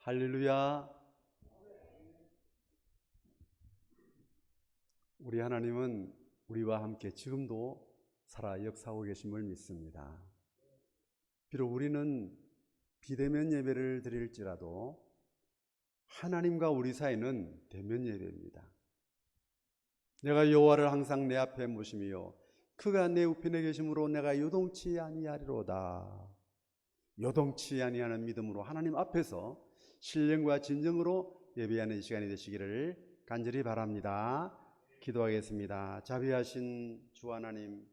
할렐루야. 우리 하나님은 우리와 함께 지금도 살아 역사하고 계심을 믿습니다. 비록 우리는 비대면 예배를 드릴지라도 하나님과 우리 사이는 대면 예배입니다. 내가 여호와를 항상 내 앞에 모심이요 그가 내 우편에 계심으로 내가 요동치 아니하리로다. 요동치 아니하는 믿음으로 하나님 앞에서 신령과 진정으로 예배하는 시간이 되시기를 간절히 바랍니다. 기도하겠습니다. 자비하신 주 하나님,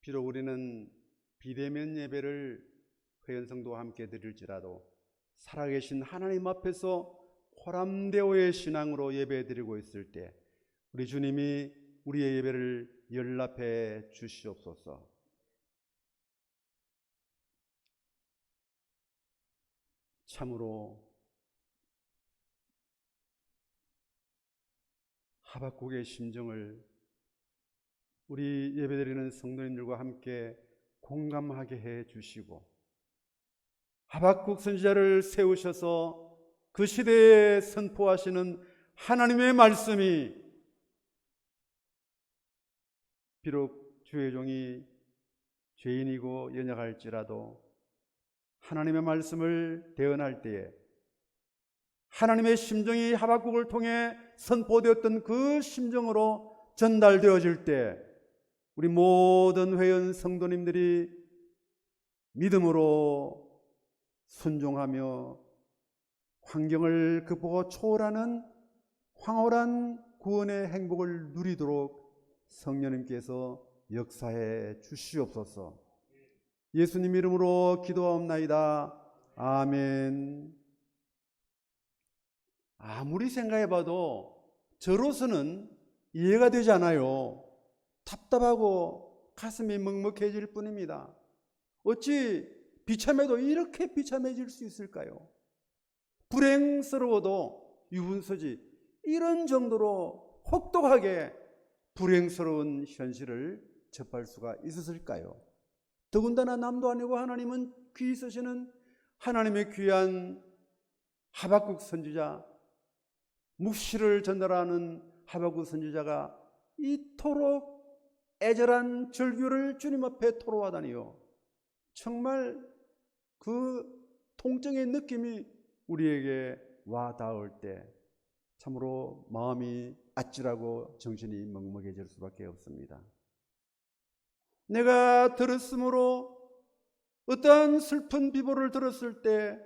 비록 우리는 비대면 예배를 회원성도와 함께 드릴지라도 살아계신 하나님 앞에서 호람대오의 신앙으로 예배드리고 있을 때 우리 주님이 우리의 예배를 연락해 주시옵소서. 참으로 하박국의 심정을 우리 예배드리는 성도님들과 함께 공감하게 해 주시고 하박국 선지자를 세우셔서 그 시대에 선포하시는 하나님의 말씀이 비록 주의 종이 죄인이고 연약할지라도 하나님의 말씀을 대언할 때에 하나님의 심정이 하박국을 통해 선포되었던 그 심정으로 전달되어질 때 우리 모든 회원 성도님들이 믿음으로 순종하며 환경을 극복하고 초월하는 황홀한 구원의 행복을 누리도록 성령님께서 역사해 주시옵소서. 예수님 이름으로 기도하옵나이다. 아멘. 아무리 생각해봐도 저로서는 이해가 되지 않아요. 답답하고 가슴이 먹먹해질 뿐입니다. 어찌 비참해도 이렇게 비참해질 수 있을까요? 불행스러워도 유분서지 이런 정도로 혹독하게 불행스러운 현실을 접할 수가 있었을까요? 더군다나 남도 아니고 하나님은 귀히 쓰시는 하나님의 귀한 하박국 선지자, 묵시를 전달하는 하박국 선지자가 이토록 애절한 절규를 주님 앞에 토로하다니요. 정말 그 통증의 느낌이 우리에게 와 닿을 때 참으로 마음이 아찔하고 정신이 먹먹해질 수밖에 없습니다. 내가 들었으므로 어떠한 슬픈 비보를 들었을 때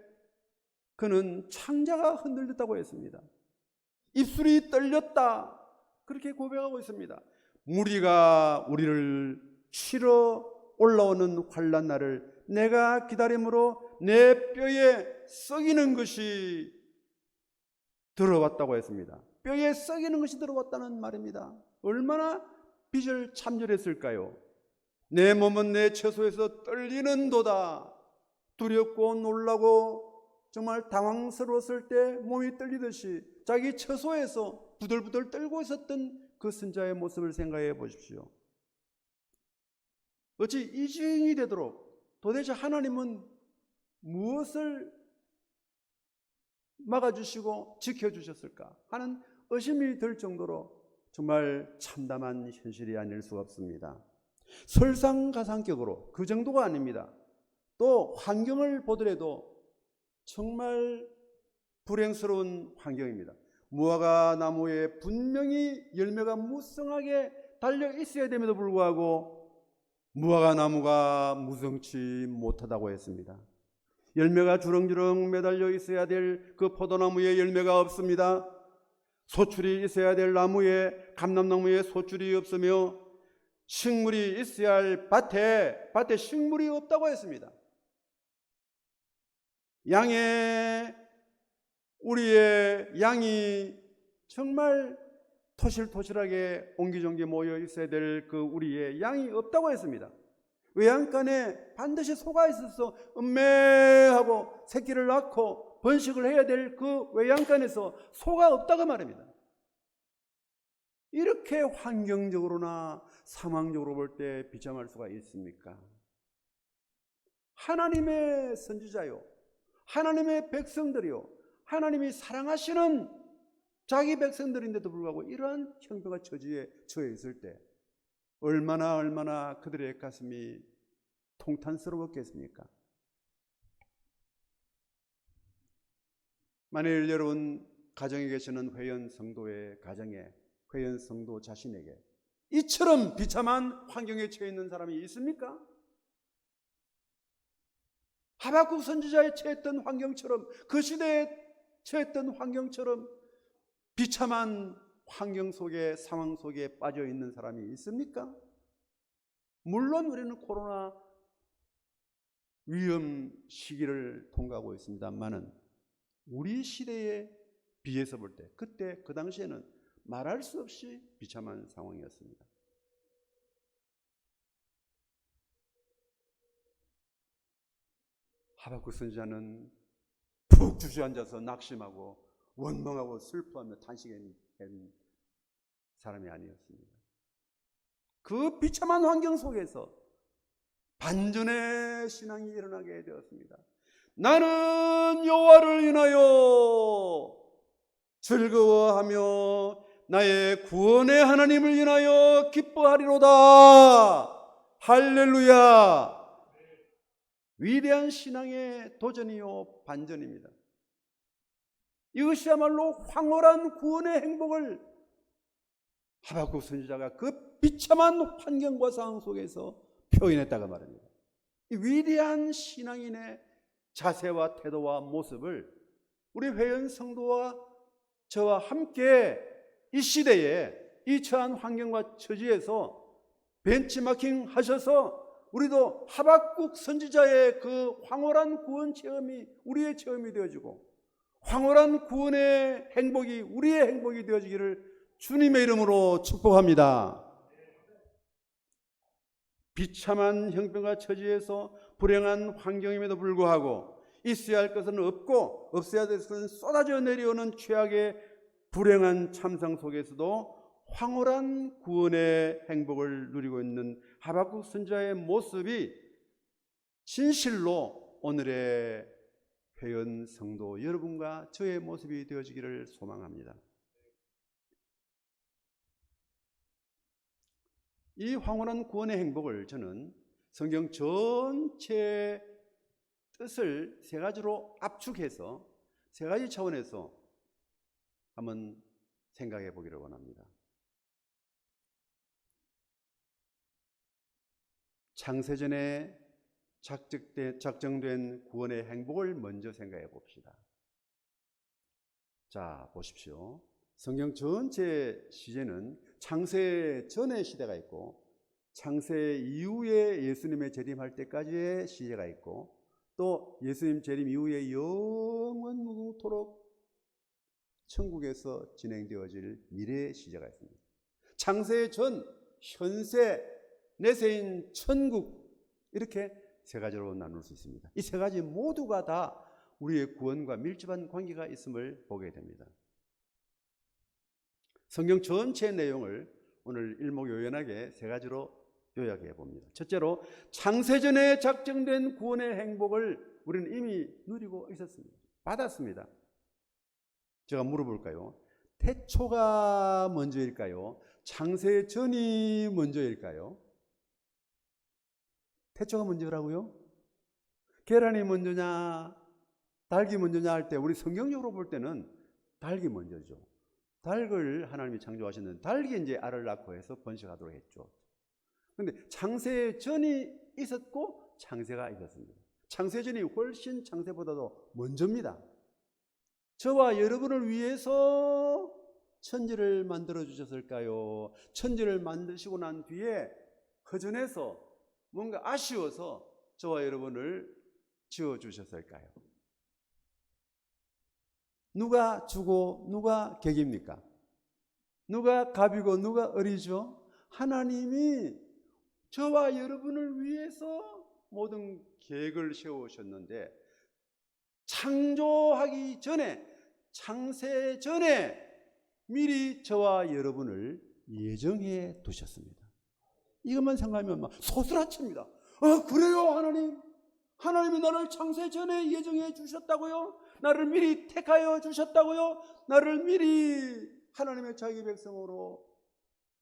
그는 창자가 흔들렸다고 했습니다. 입술이 떨렸다 그렇게 고백하고 있습니다. 무리가 우리를 치러 올라오는 환난 날을 내가 기다림으로 내 뼈에 썩이는 것이 들어왔다고 했습니다. 뼈에 썩이는 것이 들어왔다는 말입니다. 얼마나 비절참절했을까요? 내 몸은 내 처소에서 떨리는도다. 두렵고 놀라고 정말 당황스러웠을 때 몸이 떨리듯이 자기 처소에서 부들부들 떨고 있었던 그 선자의 모습을 생각해 보십시오. 어찌 이 지경이 되도록 도대체 하나님은 무엇을 막아주시고 지켜주셨을까 하는 의심이 들 정도로 정말 참담한 현실이 아닐 수가 없습니다. 설상가상격으로 그 정도가 아닙니다. 또 환경을 보더라도 정말 불행스러운 환경입니다. 무화과 나무에 분명히 열매가 무성하게 달려 있어야 됨에도 불구하고 무화과 나무가 무성치 못하다고 했습니다. 열매가 주렁주렁 매달려 있어야 될 그 포도나무에 열매가 없습니다. 소출이 있어야 될 나무에 감람나무에 소출이 없으며 식물이 있어야 할 밭에 식물이 없다고 했습니다. 우리의 양이 정말 토실토실하게 옹기종기 모여 있어야 될 그 우리의 양이 없다고 했습니다. 외양간에 반드시 소가 있어서 음매하고 새끼를 낳고 번식을 해야 될 그 외양간에서 소가 없다고 말입니다. 이렇게 환경적으로나 상황적으로 볼 때 비참할 수가 있습니까? 하나님의 선지자요, 하나님의 백성들이요, 하나님이 사랑하시는 자기 백성들인데도 불구하고 이러한 형편과 처지에 처해 있을 때 얼마나 그들의 가슴이 통탄스러웠겠습니까? 만일 여러분 가정에 계시는 회원 성도의 가정에, 회원 성도 자신에게 이처럼 비참한 환경에 처해 있는 사람이 있습니까? 하박국 선지자에 처했던 환경처럼, 그 시대에 처했던 환경처럼 비참한 환경 속에, 상황 속에 빠져 있는 사람이 있습니까? 물론 우리는 코로나 위험 시기를 통과하고 있습니다만은 우리 시대에 비해서 볼 때, 그때 그 당시에는 말할 수 없이 비참한 상황이었습니다. 하박국 선지자는 푹 주저앉아서 낙심하고 원망하고 슬퍼하며 탄식한 사람이 아니었습니다. 그 비참한 환경 속에서 반전의 신앙이 일어나게 되었습니다. 나는 여호와를 인하여 즐거워하며 나의 구원의 하나님을 인하여 기뻐하리로다. 할렐루야. 위대한 신앙의 도전이요 반전입니다. 이것이야말로 황홀한 구원의 행복을 하박국 선지자가 그 비참한 환경과 상황 속에서 표현했다고 말합니다. 이 위대한 신앙인의 자세와 태도와 모습을 우리 회원 성도와 저와 함께 이 시대에 이 처한 환경과 처지에서 벤치마킹 하셔서 우리도 하박국 선지자의 그 황홀한 구원 체험이 우리의 체험이 되어지고 황홀한 구원의 행복이 우리의 행복이 되어지기를 주님의 이름으로 축복합니다. 비참한 형편과 처지에서 불행한 환경임에도 불구하고 있어야 할 것은 없고 없어야 될 것은 쏟아져 내려오는 최악의 불행한 참상 속에서도 황홀한 구원의 행복을 누리고 있는 하박국 선지자의 모습이 진실로 오늘의 회원 성도 여러분과 저의 모습이 되어지기를 소망합니다. 이 황홀한 구원의 행복을 저는 성경 전체의 뜻을 세 가지로 압축해서 세 가지 차원에서 한번 생각해 보기를 원합니다. 창세전에 작정된 구원의 행복을 먼저 생각해 봅시다. 자, 보십시오. 성경 전체 시제는 창세 전의 시대가 있고 창세 이후에 예수님의 재림할 때까지의 시제가 있고 또 예수님 재림 이후에 영원 무궁토록 천국에서 진행되어질 미래의 시제가 있습니다. 창세 전, 현세, 내세인 천국, 이렇게 세 가지로 나눌 수 있습니다. 이 세 가지 모두가 다 우리의 구원과 밀접한 관계가 있음을 보게 됩니다. 성경 전체 내용을 오늘 일목요연하게 세 가지로 요약해 봅니다. 첫째로 창세전에 작정된 구원의 행복을 우리는 이미 누리고 있었습니다. 받았습니다. 제가 물어볼까요? 태초가 먼저일까요? 창세전이 먼저일까요? 태초가 먼저라고요? 계란이 먼저냐 닭이 먼저냐 할 때 우리 성경적으로 볼 때는 닭이 먼저죠. 닭을 하나님이 창조하셨는데 닭이 이제 알을 낳고 해서 번식하도록 했죠. 그런데 창세전이 있었고 창세가 있었습니다. 창세전이 훨씬 창세보다도 먼저입니다. 저와 여러분을 위해서 천지를 만들어 주셨을까요? 천지를 만드시고 난 뒤에 허전해서 뭔가 아쉬워서 저와 여러분을 지어 주셨을까요? 누가 주고 누가 객입니까? 누가 갑이고 누가 을이죠? 하나님이 저와 여러분을 위해서 모든 계획을 세우셨는데 창조하기 전에, 창세 전에 미리 저와 여러분을 예정해 두셨습니다. 이것만 생각하면 막 소스라칩니다. 그래요 하나님? 하나님이 나를 창세 전에 예정해 주셨다고요? 나를 미리 택하여 주셨다고요? 나를 미리 하나님의 자기 백성으로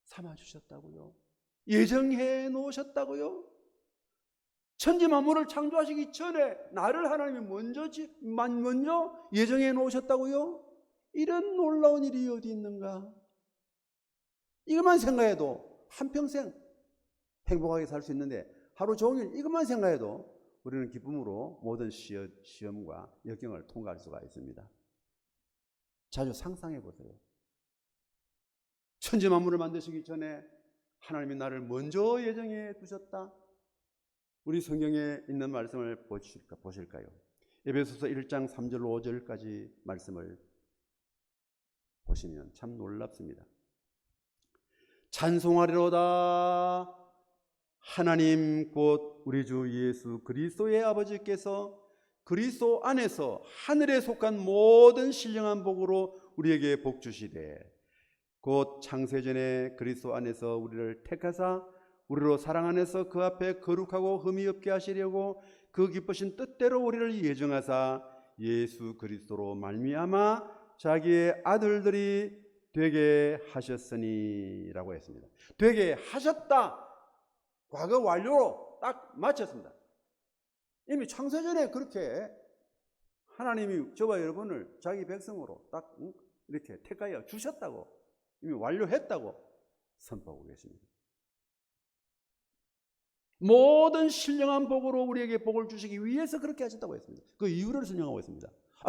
삼아 주셨다고요? 예정해 놓으셨다고요? 천지 만물을 창조하시기 전에 나를 하나님이 먼저 예정해 놓으셨다고요? 이런 놀라운 일이 어디 있는가? 이것만 생각해도 한평생 행복하게 살 수 있는데 하루 종일 이것만 생각해도 우리는 기쁨으로 모든 시험과 역경을 통과할 수가 있습니다. 자주 상상해 보세요. 천지 만물을 만드시기 전에 하나님이 나를 먼저 예정해 두셨다. 우리 성경에 있는 말씀을 보실까요? 에베소서 1장 3절로 5절까지 말씀을 보시면 참 놀랍습니다. 찬송하리로다. 하나님 곧 우리 주 예수 그리스도의 아버지께서 그리스도 안에서 하늘에 속한 모든 신령한 복으로 우리에게 복 주시되 곧 창세전에 그리스도 안에서 우리를 택하사 우리로 사랑 안에서 그 앞에 거룩하고 흠이 없게 하시려고 그 기쁘신 뜻대로 우리를 예정하사 예수 그리스도로 말미암아 자기의 아들들이 되게 하셨으니 라고 했습니다. 되게 하셨다. 과거 완료로 딱 마쳤습니다. 이미 창세전에 그렇게 하나님이 저와 여러분을 자기 백성으로 딱 이렇게 택하여 주셨다고, 이미 완료했다고 선포하고 계십니다. 모든 신령한 복으로 우리에게 복을 주시기 위해서 그렇게 하셨다고 했습니다. 그 이유를 설명하고 있습니다.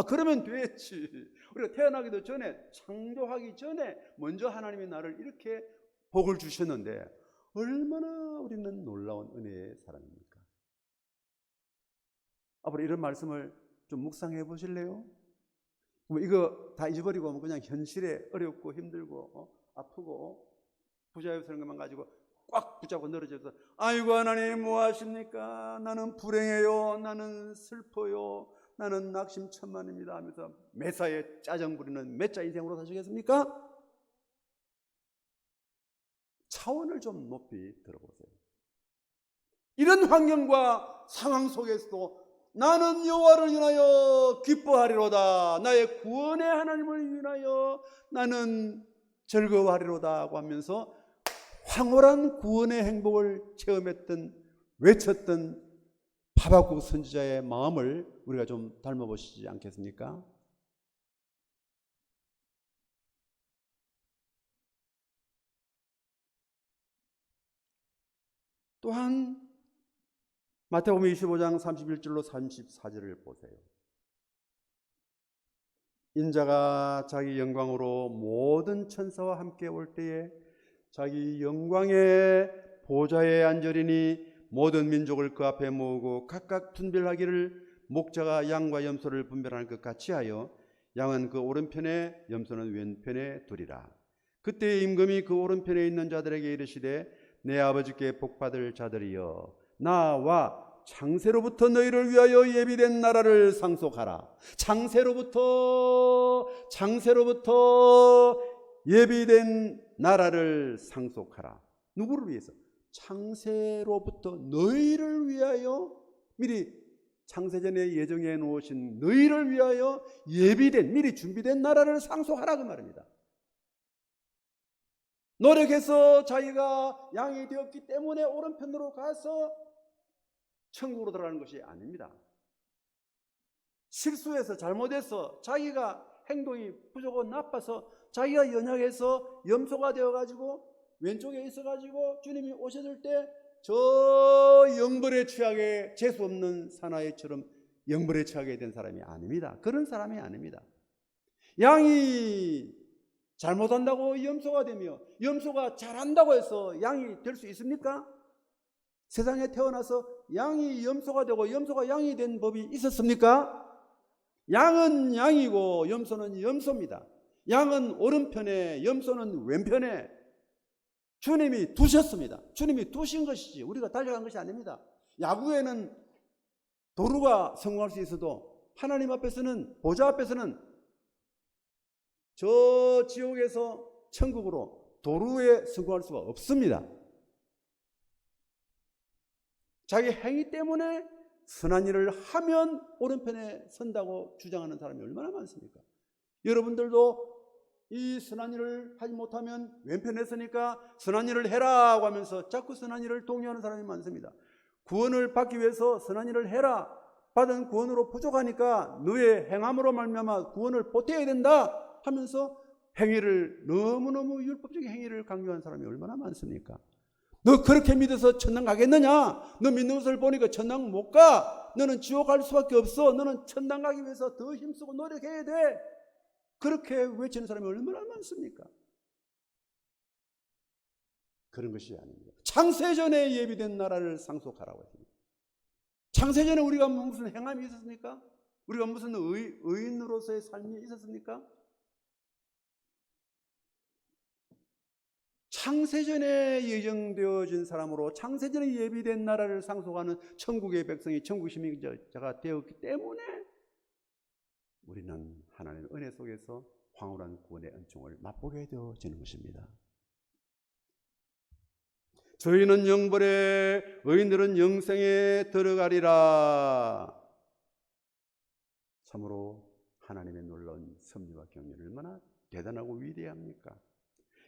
그러면 됐지. 우리가 태어나기도 전에, 창조하기 전에 먼저 하나님이 나를 이렇게 복을 주셨는데 얼마나 우리는 놀라운 은혜의 사람입니까? 앞으로 이런 말씀을 좀 묵상해 보실래요? 이거 다 잊어버리고 그냥 현실에 어렵고 힘들고 아프고 부자유스러운 것만 가지고 꽉 붙잡고 늘어져서 아이고 하나님 뭐 하십니까? 나는 불행해요. 나는 슬퍼요. 나는 낙심천만입니다 하면서 매사에 짜증 부리는 매짜 인생으로 사시겠습니까? 차원을 좀 높이 들어보세요. 이런 환경과 상황 속에서도 나는 여호와를 인하여 기뻐하리로다. 나의 구원의 하나님을 인하여 나는 즐거워하리로다 하고 하면서 황홀한 구원의 행복을 체험했던, 외쳤던 하박국 선지자의 마음을 우리가 좀 닮아보시지 않겠습니까? 또한 마태복음 25장 31절로 34절을 보세요. 인자가 자기 영광으로 모든 천사와 함께 올 때에 자기 영광의 보좌에 앉으리니 모든 민족을 그 앞에 모으고 각각 분별하기를 목자가 양과 염소를 분별하는 것 같이 하여 양은 그 오른편에 염소는 왼편에 두리라. 그때 임금이 그 오른편에 있는 자들에게 이르시되 내 아버지께 복받을 자들이여 나와 창세로부터 너희를 위하여 예비된 나라를 상속하라. 창세로부터 예비된 나라를 상속하라. 누구를 위해서? 창세로부터 너희를 위하여, 미리 창세전에 예정해 놓으신 너희를 위하여 예비된, 미리 준비된 나라를 상속하라 그 말입니다. 노력해서 자기가 양이 되었기 때문에 오른편으로 가서 천국으로 들어가는 것이 아닙니다. 실수해서 잘못해서 자기가 행동이 부족하고 나빠서 자기가 연약해서 염소가 되어가지고 왼쪽에 있어가지고 주님이 오셨을 때 저 영벌에 취하게 재수없는 사나이처럼 영벌에 취하게 된 사람이 아닙니다. 그런 사람이 아닙니다. 양이 잘못한다고 염소가 되며 염소가 잘한다고 해서 양이 될 수 있습니까? 세상에 태어나서 양이 염소가 되고 염소가 양이 된 법이 있었습니까? 양은 양이고 염소는 염소입니다. 양은 오른편에 염소는 왼편에 주님이 두셨습니다. 주님이 두신 것이지 우리가 달려간 것이 아닙니다. 야구에는 도루가 성공할 수 있어도 하나님 앞에서는, 보좌 앞에서는 저 지옥에서 천국으로 도루에 성공할 수가 없습니다. 자기 행위 때문에 선한 일을 하면 오른편에 선다고 주장하는 사람이 얼마나 많습니까? 여러분들도 이 선한 일을 하지 못하면 왼편에 서니까 선한 일을 해라고 하면서 자꾸 선한 일을 독려하는 사람이 많습니다. 구원을 받기 위해서 선한 일을 해라. 받은 구원으로 부족하니까 너의 행함으로 말미암아 구원을 보태야 된다 하면서 행위를, 너무너무 율법적인 행위를 강요한 사람이 얼마나 많습니까? 너 그렇게 믿어서 천당 가겠느냐? 너 믿는 것을 보니까 천당 못 가. 너는 지옥 갈 수밖에 없어. 너는 천당 가기 위해서 더 힘쓰고 노력해야 돼. 그렇게 외치는 사람이 얼마나 많습니까? 그런 것이 아닙니다. 창세전에 예비된 나라를 상속하라고 했습니다. 창세전에 우리가 무슨 행함이 있었습니까? 우리가 무슨 의인으로서의 삶이 있었습니까? 창세전에 예정되어진 사람으로 창세전에 예비된 나라를 상속하는 천국의 백성이 천국 시민자가 되었기 때문에 우리는 하나님의 은혜 속에서 황홀한 구원의 은총을 맛보게 되어지는 것입니다. 저희는 영벌에, 의인들은 영생에 들어가리라. 참으로 하나님의 놀라운 섭리와 경륜이 얼마나 대단하고 위대합니까?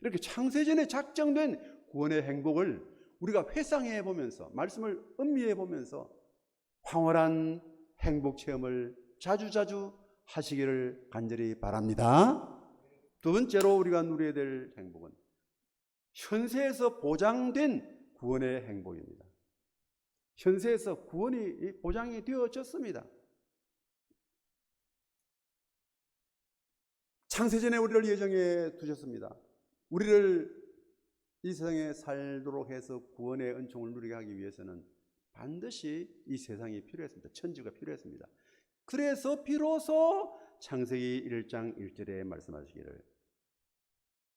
이렇게 창세전에 작정된 구원의 행복을 우리가 회상해 보면서, 말씀을 음미해 보면서 황홀한 행복 체험을 자주자주 하시기를 간절히 바랍니다. 두 번째로 우리가 누려야 될 행복은 현세에서 보장된 구원의 행복입니다. 현세에서 구원이 보장이 되어졌습니다. 창세전에 우리를 예정해 두셨습니다. 우리를 이 세상에 살도록 해서 구원의 은총을 누리게 하기 위해서는 반드시 이 세상이 필요했습니다. 천지가 필요했습니다. 그래서 비로소 창세기 1장 1절에 말씀하시기를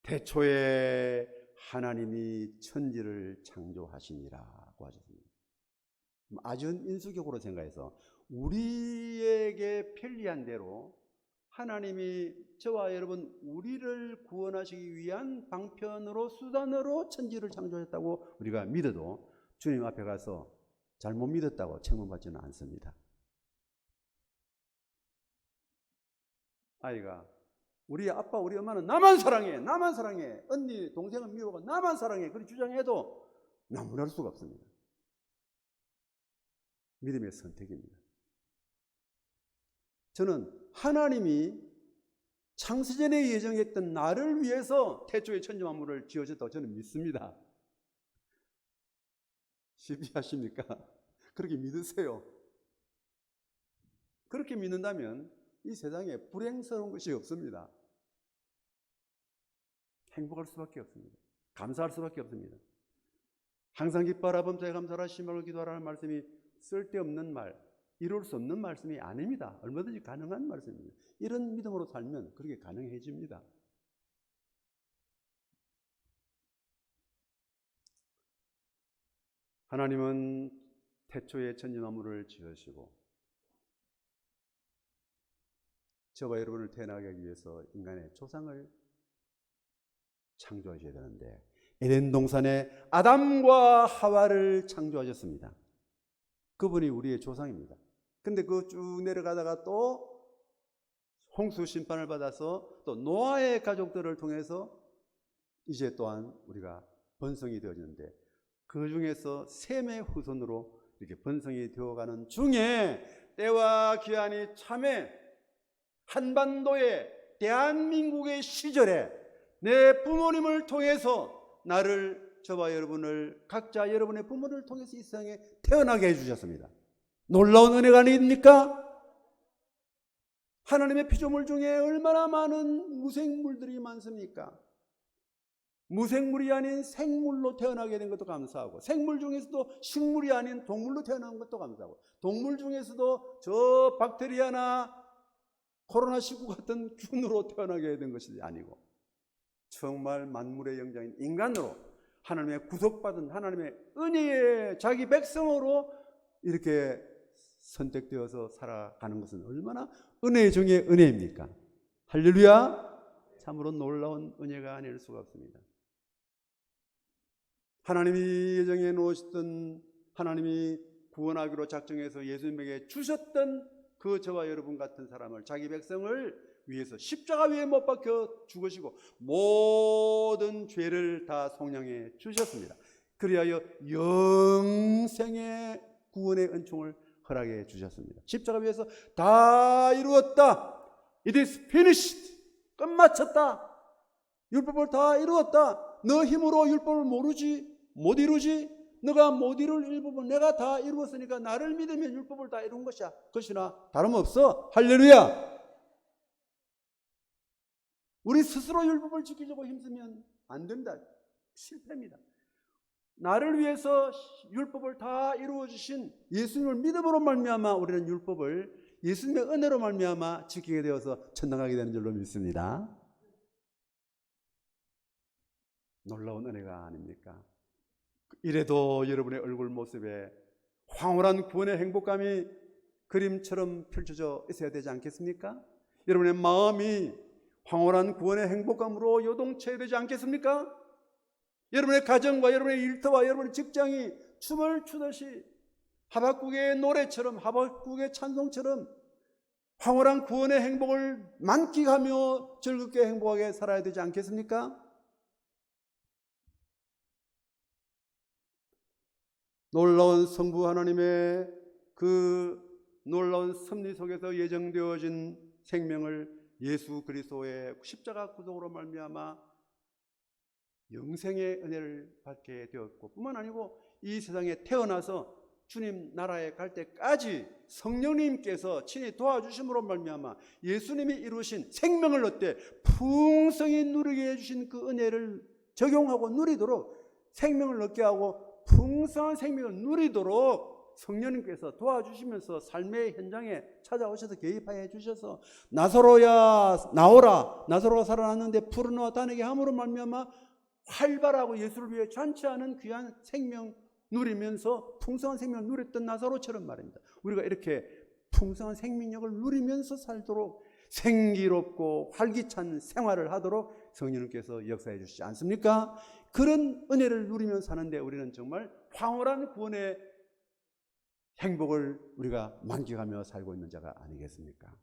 태초에 하나님이 천지를 창조하시니라고 하셨습니다. 아주 인수격으로 생각해서 우리에게 편리한 대로 하나님이 저와 여러분 우리를 구원하시기 위한 방편으로, 수단으로 천지를 창조했다고 우리가 믿어도 주님 앞에 가서 잘못 믿었다고 책망받지는 않습니다. 아이가 우리 아빠 우리 엄마는 나만 사랑해, 나만 사랑해, 언니 동생은 미워가 나만 사랑해 그렇게 주장해도 나무랄 수가 없습니다. 믿음의 선택입니다. 저는 하나님이 창세전에 예정했던 나를 위해서 태초에 천지 만물을 지어줬다고 저는 믿습니다. 시비하십니까? 그렇게 믿으세요. 그렇게 믿는다면 이 세상에 불행스러운 것이 없습니다. 행복할 수밖에 없습니다. 감사할 수밖에 없습니다. 항상 기뻐하라, 범사에 감사하라, 심하고 기도하라는 말씀이 쓸데없는 말, 이룰 수 없는 말씀이 아닙니다. 얼마든지 가능한 말씀입니다. 이런 믿음으로 살면 그렇게 가능해집니다. 하나님은 태초에 천지 만물을 지으시고 저와 여러분을 태어나게 하기 위해서 인간의 조상을 창조하셔야 되는데 에덴 동산에 아담과 하와를 창조하셨습니다. 그분이 우리의 조상입니다. 근데 그 쭉 내려가다가 또 홍수 심판을 받아서 또 노아의 가족들을 통해서 이제 또한 우리가 번성이 되어지는데 그 중에서 셈의 후손으로 이렇게 번성이 되어가는 중에 때와 기한이 참에 한반도의 대한민국의 시절에 내 부모님을 통해서 나를, 저와 여러분을, 각자 여러분의 부모를 통해서 이 세상에 태어나게 해주셨습니다. 놀라운 은혜가 아닙니까? 하나님의 피조물 중에 얼마나 많은 무생물들이 많습니까? 무생물이 아닌 생물로 태어나게 된 것도 감사하고, 생물 중에서도 식물이 아닌 동물로 태어난 것도 감사하고, 동물 중에서도 저 박테리아나 코로나19 같은 균으로 태어나게 된 것이 아니고 정말 만물의 영장인 인간으로 하나님의 구속받은 하나님의 은혜의 자기 백성으로 이렇게 선택되어서 살아가는 것은 얼마나 은혜 중에 은혜입니까? 할렐루야! 참으로 놀라운 은혜가 아닐 수가 없습니다. 하나님이 예정해 놓으셨던, 하나님이 구원하기로 작정해서 예수님에게 주셨던 그 저와 여러분 같은 사람을, 자기 백성을 위해서 십자가 위에 못 박혀 죽으시고 모든 죄를 다 속량해 주셨습니다. 그리하여 영생의 구원의 은총을 허락해 주셨습니다. 십자가 위에서 다 이루었다. It is finished. 끝마쳤다. 율법을 다 이루었다. 너 힘으로 율법을 못 이루지. 너가 못 이룰 율법은 내가 다 이루었으니까 나를 믿으면 율법을 다 이룬 것이야. 그것이나 다름없어. 할렐루야. 우리 스스로 율법을 지키려고 힘쓰면 안 된다. 실패입니다. 나를 위해서 율법을 다 이루어 주신 예수님을 믿음으로 말미암아 우리는 율법을 예수님의 은혜로 말미암아 지키게 되어서 천당 가게 되는 줄로 믿습니다. 놀라운 은혜가 아닙니까? 이래도 여러분의 얼굴 모습에 황홀한 구원의 행복감이 그림처럼 펼쳐져 있어야 되지 않겠습니까? 여러분의 마음이 황홀한 구원의 행복감으로 요동쳐야 되지 않겠습니까? 여러분의 가정과 여러분의 일터와 여러분의 직장이 춤을 추듯이 하박국의 노래처럼, 하박국의 찬송처럼 황홀한 구원의 행복을 만끽하며 즐겁게 행복하게 살아야 되지 않겠습니까? 놀라운 성부 하나님의 그 놀라운 섭리 속에서 예정되어진 생명을 예수 그리스도의 십자가 구속으로 말미암아 영생의 은혜를 받게 되었고, 뿐만 아니고 이 세상에 태어나서 주님 나라에 갈 때까지 성령님께서 친히 도와주심으로 말미암아 예수님이 이루신 생명을 얻되 풍성히 누리게 해주신 그 은혜를 적용하고 누리도록, 생명을 얻게 하고 풍성한 생명을 누리도록 성령님께서 도와주시면서 삶의 현장에 찾아오셔서 개입하여 주셔서 나사로야 나오라, 나사로가 살아났는데 푸르노와 다니게 함으로 말미암아 활발하고 예수를 위해 잔치하는 귀한 생명 누리면서 풍성한 생명을 누렸던 나사로처럼 말입니다. 우리가 이렇게 풍성한 생명력을 누리면서 살도록 생기롭고 활기찬 생활을 하도록 성령님께서 역사해 주시지 않습니까? 그런 은혜를 누리면서 사는데 우리는 정말 황홀한 구원의 행복을 우리가 만끽하며 살고 있는 자가 아니겠습니까?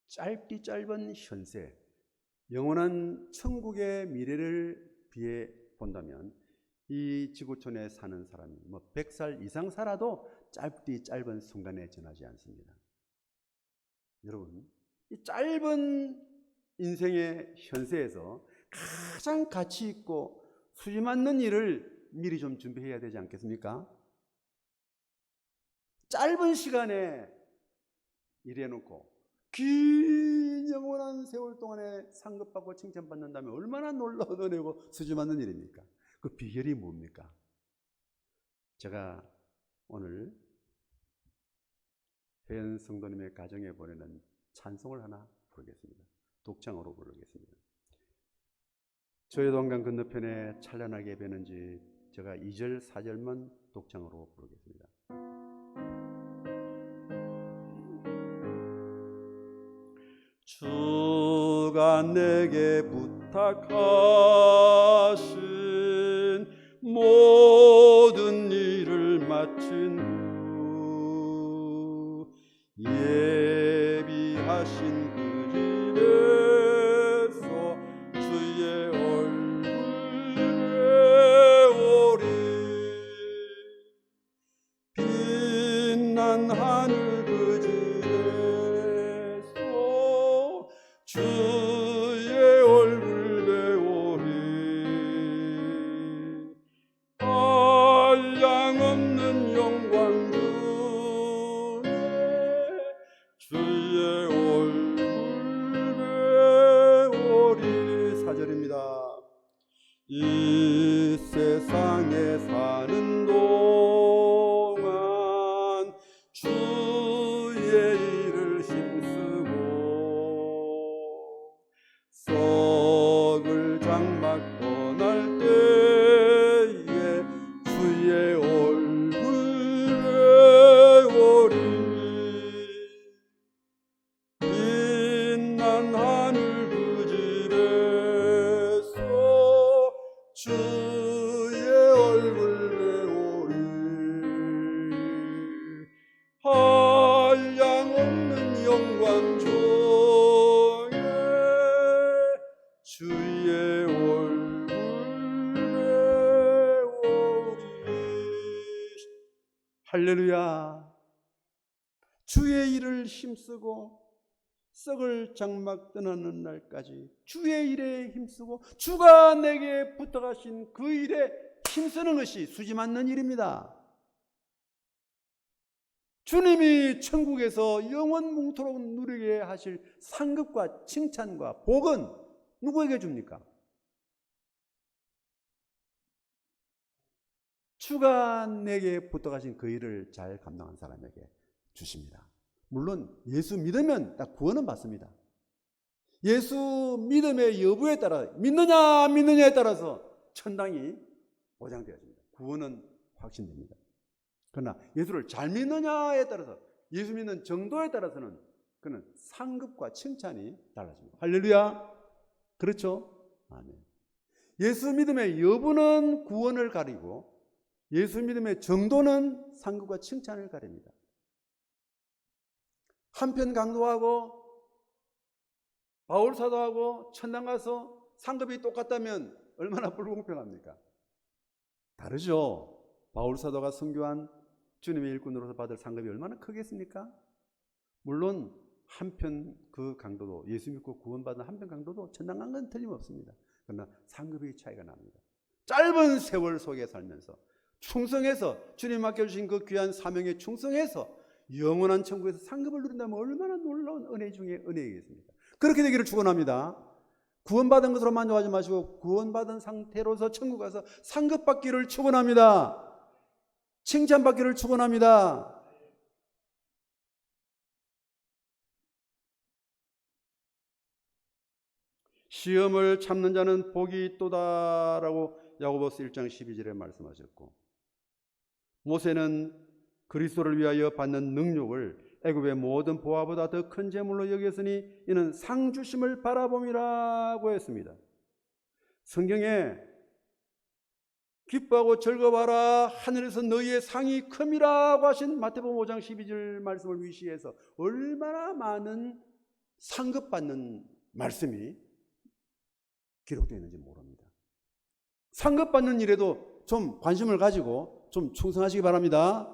짧디 짧은 현세, 영원한 천국의 미래를 비해 본다면 이 지구촌에 사는 사람이 100살 이상 살아도 짧디 짧은 순간에 지나지 않습니다. 여러분, 이 짧은 인생의 현세에서 가장 가치 있고 수지 맞는 일을 미리 좀 준비해야 되지 않겠습니까? 짧은 시간에 일해놓고 긴 영원한 세월 동안에 상급받고 칭찬받는다면 얼마나 놀라운 은혜고 수지 맞는 일입니까? 그 비결이 뭡니까? 제가 오늘 혜연 성도님의 가정에 보내는 찬송을 하나 부르겠습니다. 독창으로 부르겠습니다. 저여동강 건너편에 찬란하게 배는지 제가 2절 4절만 독창으로 부르겠습니다. 주가 내게 부탁하신 모든 일을 마친 후 예비하신 그 집에서 주의 얼굴 배우리. 빛난 하늘 그 집에서 주의 얼굴 배우리. 한량없는 영광 중에 주의 얼굴 배우리. 4절입니다. 이 세상에 사는 동안 주의 일을 힘쓰고 썩을 장막 떠날 때에 주의 얼굴 배우리. 빛난 하늘 그 집에서 주의 할렐루야. 주의 일을 힘쓰고 썩을 장막 떠나는 날까지 주의 일에 힘쓰고 주가 내게 부탁하신 그 일에 힘쓰는 것이 수지 맞는 일입니다. 주님이 천국에서 영원 뭉토록 누리게 하실 상급과 칭찬과 복은 누구에게 줍니까? 주가 내게 부탁하신 그 일을 잘 감당한 사람에게 주십니다. 물론 예수 믿으면 딱 구원은 받습니다. 예수 믿음의 여부에 따라 믿느냐 안 믿느냐에 따라서 천당이 보장되어집니다. 구원은 확신됩니다. 그러나 예수를 잘 믿느냐에 따라서 예수 믿는 정도에 따라서는 그는 상급과 칭찬이 달라집니다. 할렐루야. 그렇죠? 아멘. 예수 믿음의 여부는 구원을 가리고 예수 믿음의 정도는 상급과 칭찬을 가립니다. 한편 강도하고 바울 사도하고 천당 가서 상급이 똑같다면 얼마나 불공평합니까? 다르죠. 바울 사도가 선교한 주님의 일꾼으로서 받을 상급이 얼마나 크겠습니까? 물론 한편 그 강도도 예수 믿고 구원받은 한편 강도도 천당 간 건 틀림없습니다. 그러나 상급의 차이가 납니다. 짧은 세월 속에 살면서 충성해서 주님 맡겨주신 그 귀한 사명에 충성해서 영원한 천국에서 상급을 누린다면 얼마나 놀라운 은혜 중에 은혜이겠습니까? 그렇게 되기를 축원합니다. 구원받은 것으로 만족하지 마시고 구원받은 상태로서 천국 가서 상급 받기를 축원합니다. 칭찬받기를 축원합니다. 시험을 참는 자는 복이 있도다라고 야고보서 1장 12절에 말씀하셨고, 모세는 그리스도를 위하여 받는 능력을 애굽의 모든 보화보다 더 큰 재물로 여겼으니 이는 상 주심을 바라봄이라고 했습니다. 성경에 기뻐하고 즐거워하라 하늘에서 너희의 상이 큼이라고 하신 마태복음 5장 12절 말씀을 위시해서 얼마나 많은 상급받는 말씀이 기록되어 있는지 모릅니다. 상급받는 일에도 좀 관심을 가지고 좀 충성하시기 바랍니다.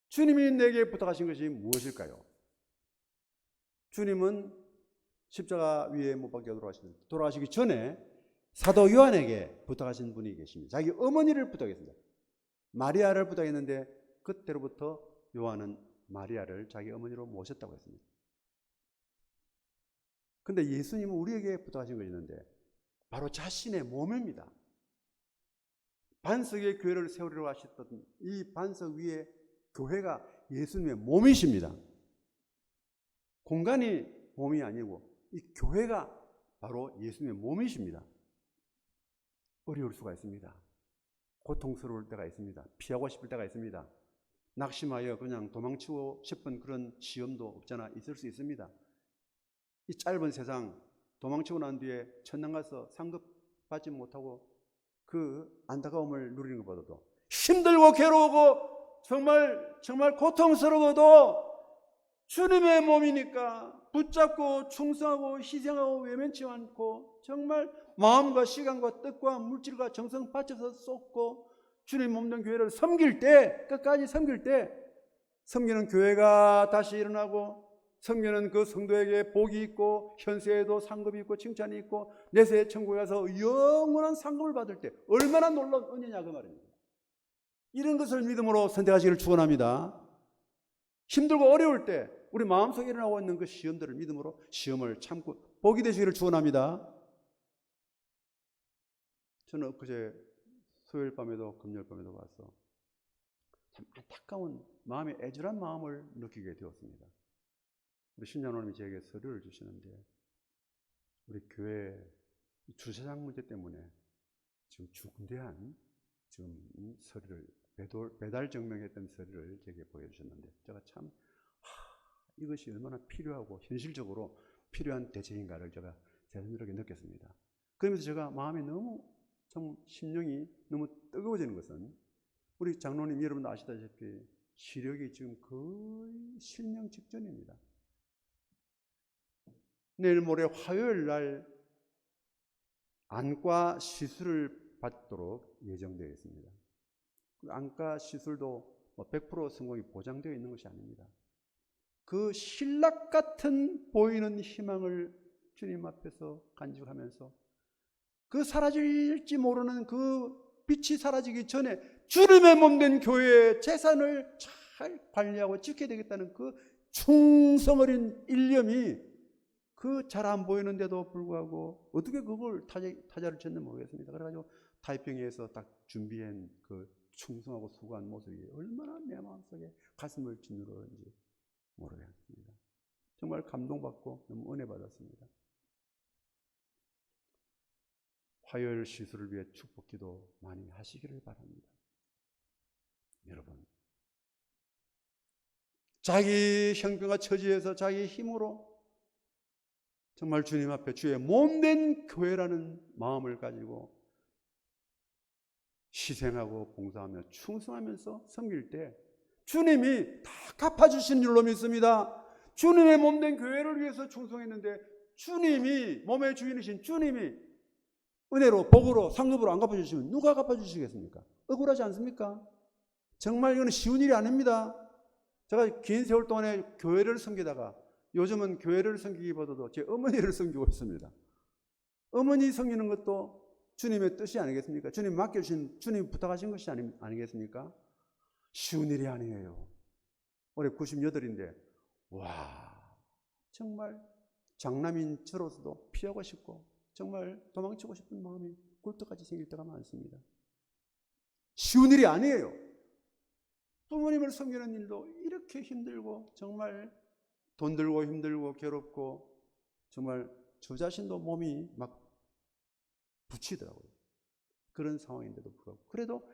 주님이 내게 부탁하신 것이 무엇일까요? 주님은 십자가 위에 못 박혀 돌아가시기 전에 사도 요한에게 부탁하신 분이 계십니다. 자기 어머니를 부탁했습니다. 마리아를 부탁했는데 그때로부터 요한은 마리아를 자기 어머니로 모셨다고 했습니다. 근데 예수님은 우리에게 부탁하신 것이 있는데 바로 자신의 몸입니다. 반석의 교회를 세우려고 하셨던 이 반석 위에 교회가 예수님의 몸이십니다. 공간이 몸이 아니고 이 교회가 바로 예수님의 몸이십니다. 어려울 수가 있습니다. 고통스러울 때가 있습니다. 피하고 싶을 때가 있습니다. 낙심하여 그냥 도망치고 싶은 그런 시험도 없잖아 있을 수 있습니다. 이 짧은 세상 도망치고 난 뒤에 천당 가서 상급 받지 못하고 그 안타까움을 누리는 것보다도 힘들고 괴로우고 정말 고통스러워도 주님의 몸이니까 붙잡고 충성하고 희생하고 외면치 않고 정말 마음과 시간과 뜻과 물질과 정성 바쳐서 쏟고 주님 몸된 교회를 섬길 때, 끝까지 섬길 때 섬기는 교회가 다시 일어나고 섬기는 그 성도에게 복이 있고 현세에도 상급이 있고 칭찬이 있고 내세의 천국에 가서 영원한 상급을 받을 때 얼마나 놀라운 은혜냐 그 말입니다. 이런 것을 믿음으로 선택하시기를 축원합니다. 힘들고 어려울 때 우리 마음속에 일어나고 있는 그 시험들을 믿음으로 시험을 참고 복이 되시기를 축원합니다. 저는 엊그제 수요일 밤에도 금요일 밤에도 와서 참 안타까운 마음의 애절한 마음을 느끼게 되었습니다. 우리 신장로님이 저에게 서류를 주시는데 우리 교회 주차장 문제 때문에 지금 중대한 지금 서류를 배달 증명했던 서류를 제게 보여주셨는데 제가 참 이것이 얼마나 필요하고 현실적으로 필요한 대책인가를 제가 새삼스럽게 느꼈습니다. 그러면서 제가 마음이 너무 참 심령이 너무 뜨거워지는 것은 우리 장로님 여러분도 아시다시피 시력이 지금 거의 실명 직전입니다. 내일 모레 화요일 날 안과 시술을 받도록 예정되어 있습니다. 안과 시술도 100% 성공이 보장되어 있는 것이 아닙니다. 그 신락 같은 보이는 희망을 주님 앞에서 간직하면서 그 사라질지 모르는 그 빛이 사라지기 전에 주님의 몸된 교회의 재산을 잘 관리하고 지켜야 되겠다는 그 충성 어린 일념이 그 잘 안 보이는데도 불구하고 어떻게 그걸 타자를 쳤는지 모르겠습니다. 그래가지고 타이핑에서 딱 준비한 그 충성하고 수고한 모습이 얼마나 내 마음속에 가슴을 짓누르는지 모르겠습니다. 정말 감동받고 너무 은혜 받았습니다. 화요일 시술을 위해 축복기도 많이 하시기를 바랍니다. 여러분, 자기 형편과 처지에서 자기 힘으로 정말 주님 앞에 주의 몸된 교회라는 마음을 가지고 희생하고 봉사하며 충성하면서 섬길 때 주님이 다 갚아주신 줄로 믿습니다. 주님의 몸된 교회를 위해서 충성했는데 주님이 몸의 주인이신 주님이 은혜로 복으로 상급으로 안 갚아주시면 누가 갚아주시겠습니까? 억울하지 않습니까? 정말 이거는 쉬운 일이 아닙니다. 제가 긴 세월 동안에 교회를 섬기다가 요즘은 교회를 섬기기보다도 제 어머니를 섬기고 있습니다. 어머니 섬기는 것도 주님의 뜻이 아니겠습니까? 주님 맡겨주신, 주님 부탁하신 것이 아니겠습니까? 쉬운 일이 아니에요. 올해 98인데 와, 정말 장남인 저로서도 피하고 싶고 정말 도망치고 싶은 마음이 굴뚝같이 생길 때가 많습니다. 쉬운 일이 아니에요. 부모님을 섬기는 일도 이렇게 힘들고 정말 돈 들고 힘들고 괴롭고 정말 저 자신도 몸이 막 부치더라고요. 그런 상황인데도 불구하고 그래도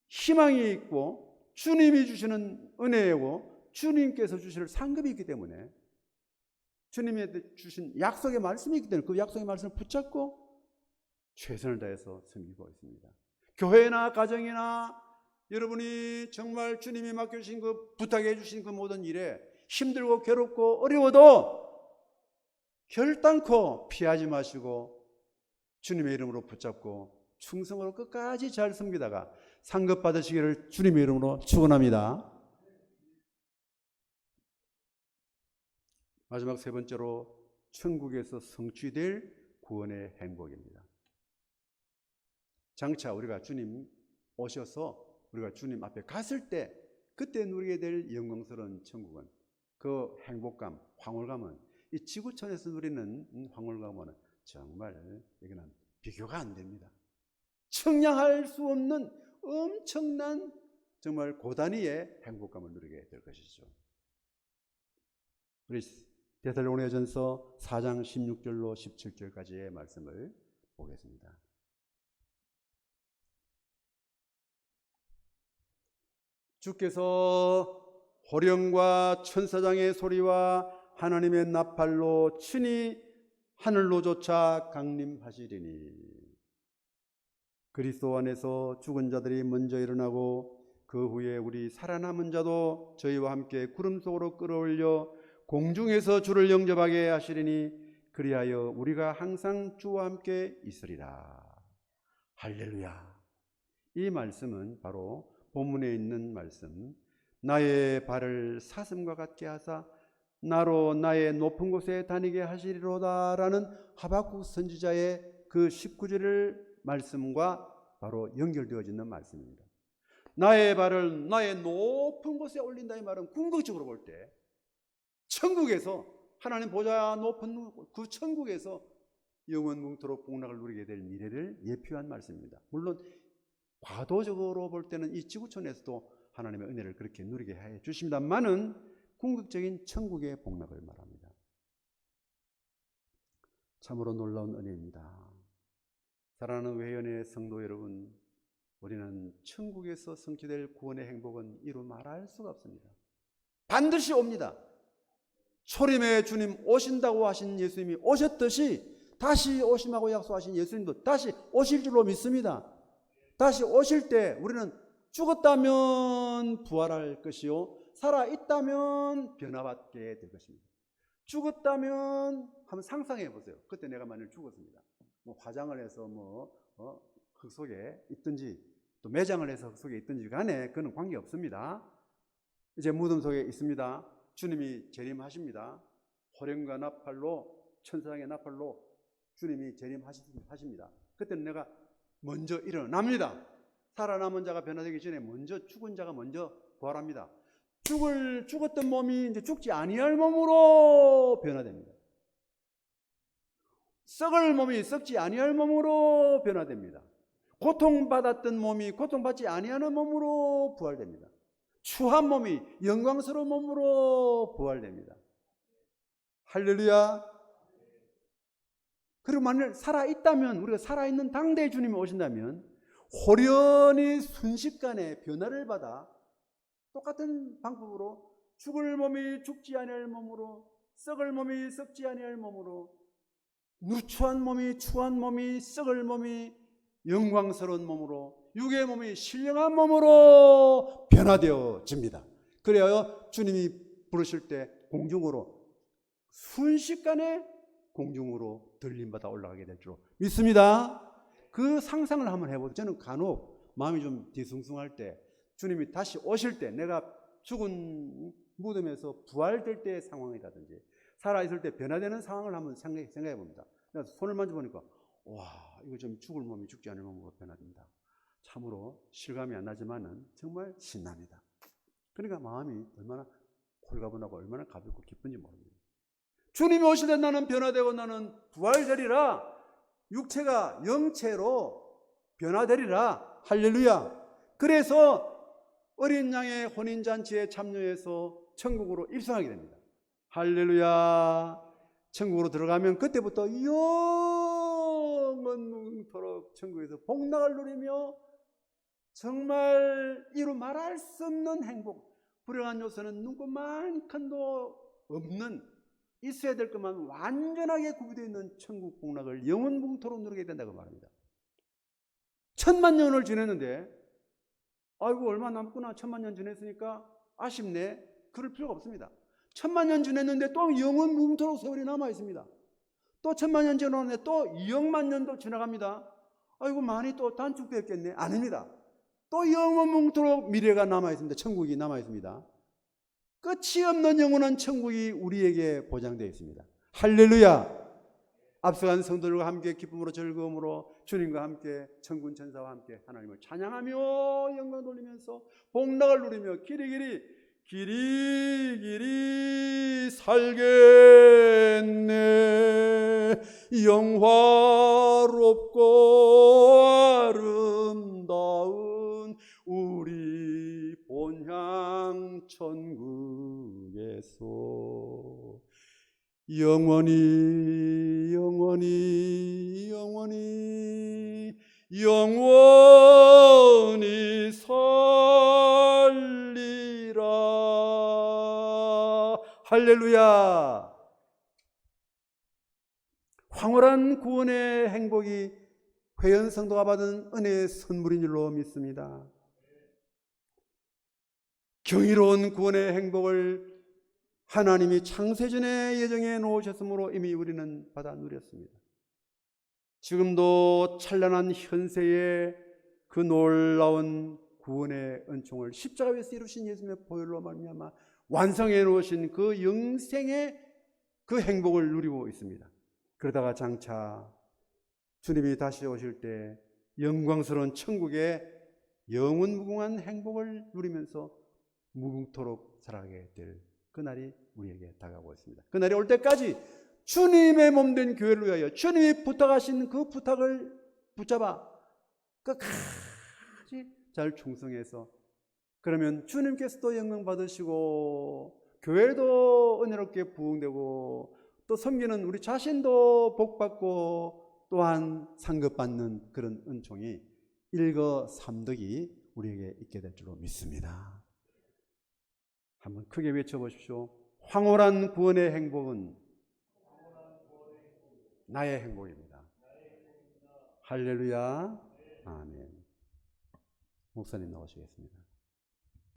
희망이 있고 주님이 주시는 은혜이고 주님께서 주실 상급이 있기 때문에 주님이 주신 약속의 말씀이 있기 때문에 그 약속의 말씀을 붙잡고 최선을 다해서 섬기고 있습니다. 교회나 가정이나 여러분이 정말 주님이 맡겨주신 그 부탁해 주신 그 모든 일에 힘들고 괴롭고 어려워도 결단코 피하지 마시고 주님의 이름으로 붙잡고 충성으로 끝까지 잘 섬기다가 상급 받으시기를 주님의 이름으로 축원합니다. 마지막 세 번째로 천국에서 성취될 구원의 행복입니다. 장차 우리가 주님 오셔서 우리가 주님 앞에 갔을 때 그때 누리게 될 영광스러운 천국은 그 행복감, 황홀감은 이 지구촌에서 누리는 황홀감은 정말 이거는 비교가 안 됩니다. 측량할 수 없는 엄청난 정말 고단위의 행복감을 누리게 될 것이죠. 우리 데살로니가전서 4장 16절로 17절까지의 말씀을 보겠습니다. 주께서 호령과 천사장의 소리와 하나님의 나팔로 친히 하늘로조차 강림하시리니 그리스도 안에서 죽은 자들이 먼저 일어나고 그 후에 우리 살아남은 자도 저희와 함께 구름 속으로 끌어올려 공중에서 주를 영접하게 하시리니 그리하여 우리가 항상 주와 함께 있으리라. 할렐루야. 이 말씀은 바로 본문에 있는 말씀, 나의 발을 사슴과 같게 하사 나로 나의 높은 곳에 다니게 하시리로다 라는 하박국 선지자의 그 19절 말씀과 바로 연결되어지는 말씀입니다. 나의 발을 나의 높은 곳에 올린다 이 말은 궁극적으로 볼 때 천국에서 하나님 보좌 높은 그 천국에서 영원뭉토록 복락을 누리게 될 미래를 예표한 말씀입니다. 물론 과도적으로 볼 때는 이 지구촌에서도 하나님의 은혜를 그렇게 누리게 해 주십니다만은 궁극적인 천국의 복락을 말합니다. 참으로 놀라운 은혜입니다. 사랑하는 외연의 성도 여러분, 우리는 천국에서 성취될 구원의 행복은 이루 말할 수가 없습니다. 반드시 옵니다. 초림의 주님 오신다고 하신 예수님이 오셨듯이 다시 오심하고 약속하신 예수님도 다시 오실 줄로 믿습니다. 다시 오실 때 우리는 죽었다면 부활할 것이요 살아있다면 변화받게 될 것입니다. 죽었다면 한번 상상해 보세요. 그때 내가 만일 죽었습니다. 화장을 해서 흙 속에 있든지 또 매장을 해서 속에 있든지 간에 그건 관계없습니다. 이제 무덤 속에 있습니다. 주님이 재림하십니다. 호령과 나팔로, 천사장의 나팔로 주님이 재림하십니다. 그때는 내가 먼저 일어납니다. 살아남은 자가 변화되기 전에 먼저 죽은 자가 먼저 부활합니다. 죽었던 몸이 이제 죽지 아니할 몸으로 변화됩니다. 썩을 몸이 썩지 아니할 몸으로 변화됩니다. 고통받았던 몸이 고통받지 아니하는 몸으로 부활됩니다. 추한 몸이 영광스러운 몸으로 부활됩니다. 할렐루야. 그리고 만약 살아있다면, 우리가 살아있는 당대에 주님이 오신다면 호련히 순식간에 변화를 받아 똑같은 방법으로 죽을 몸이 죽지 아니할 몸으로, 썩을 몸이 썩지 아니할 몸으로, 누추한 몸이 추한 몸이 썩을 몸이 영광스러운 몸으로, 육의 몸이 신령한 몸으로 변화되어집니다. 그래야 주님이 부르실 때 공중으로 순식간에 공중으로 들림받아 올라가게 될 줄 믿습니다. 그 상상을 한번 해보세요. 저는 간혹 마음이 좀 뒤숭숭할 때, 주님이 다시 오실 때, 내가 죽은 무덤에서 부활될 때의 상황이라든지 살아있을 때 변화되는 상황을 한번 생각해 봅니다. 그래서 손을 만져보니까 와, 이거 좀 죽을 몸이 죽지 않을 몸으로 변화된다. 참으로 실감이 안 나지만은 정말 신납니다. 그러니까 마음이 얼마나 홀가분하고 얼마나 가볍고 기쁜지 모릅니다. 주님이 오실 때 나는 변화되고 나는 부활되리라. 육체가 영체로 변화되리라. 할렐루야. 그래서 어린 양의 혼인잔치에 참여해서 천국으로 입성하게 됩니다. 할렐루야. 천국으로 들어가면 그때부터 영원토록 천국에서 복락을 누리며 정말 이루 말할 수 없는 행복, 불행한 요소는 눈꼽만큼도 없는, 있어야 될 것만 완전하게 구비되어 있는 천국 복락을 영원토록 누리게 된다고 말합니다. 1000만 년을 지냈는데 아이고 얼마 남구나, 1000만 년 지냈으니까 아쉽네, 그럴 필요가 없습니다. 1000만 년 지냈는데 또 영원토록 세월이 남아 있습니다. 또 1000만 년 지났는데 또 2억만 년도 지나갑니다. 아이고 많이 또 단축되었겠네. 아닙니다. 또 영원토록 미래가 남아 있습니다. 천국이 남아 있습니다. 끝이 없는 영원한 천국이 우리에게 보장되어 있습니다. 할렐루야. 앞서간 성도들과 함께 기쁨으로 즐거움으로 주님과 함께 천군 천사와 함께 하나님을 찬양하며 영광 돌리면서 복락을 누리며 길이 살겠네. 영화롭고 아름다운 우리 본향 천국에서 영원히 살리라. 할렐루야. 황홀한 구원의 행복이 회원 성도가 받은 은혜의 선물인 줄로 믿습니다. 경이로운 구원의 행복을 하나님이 창세전에 예정해 놓으셨으므로 이미 우리는 받아 누렸습니다. 지금도 찬란한 현세의 그 놀라운 구원의 은총을 십자가 위에서 이루신 예수님의 보혈로 말미암아 완성해 놓으신 그 영생의 그 행복을 누리고 있습니다. 그러다가 장차 주님이 다시 오실 때 영광스러운 천국의 영원무궁한 행복을 누리면서 무궁토록 살아가게 될 그날이 우리에게 다가오고 있습니다. 그날이 올 때까지 주님의 몸된 교회를 위하여 주님이 부탁하신 그 부탁을 붙잡아 끝까지 잘 충성해서, 그러면 주님께서도 영광 받으시고 교회도 은혜롭게 부흥되고 또 섬기는 우리 자신도 복받고 또한 상급받는 그런 은총이 일거삼득이 우리에게 있게 될 줄로 믿습니다. 한번 크게 외쳐보십시오. 황홀한 구원의 행복은 나의 행복입니다. 할렐루야. 아멘. 목사님 나오시겠습니다.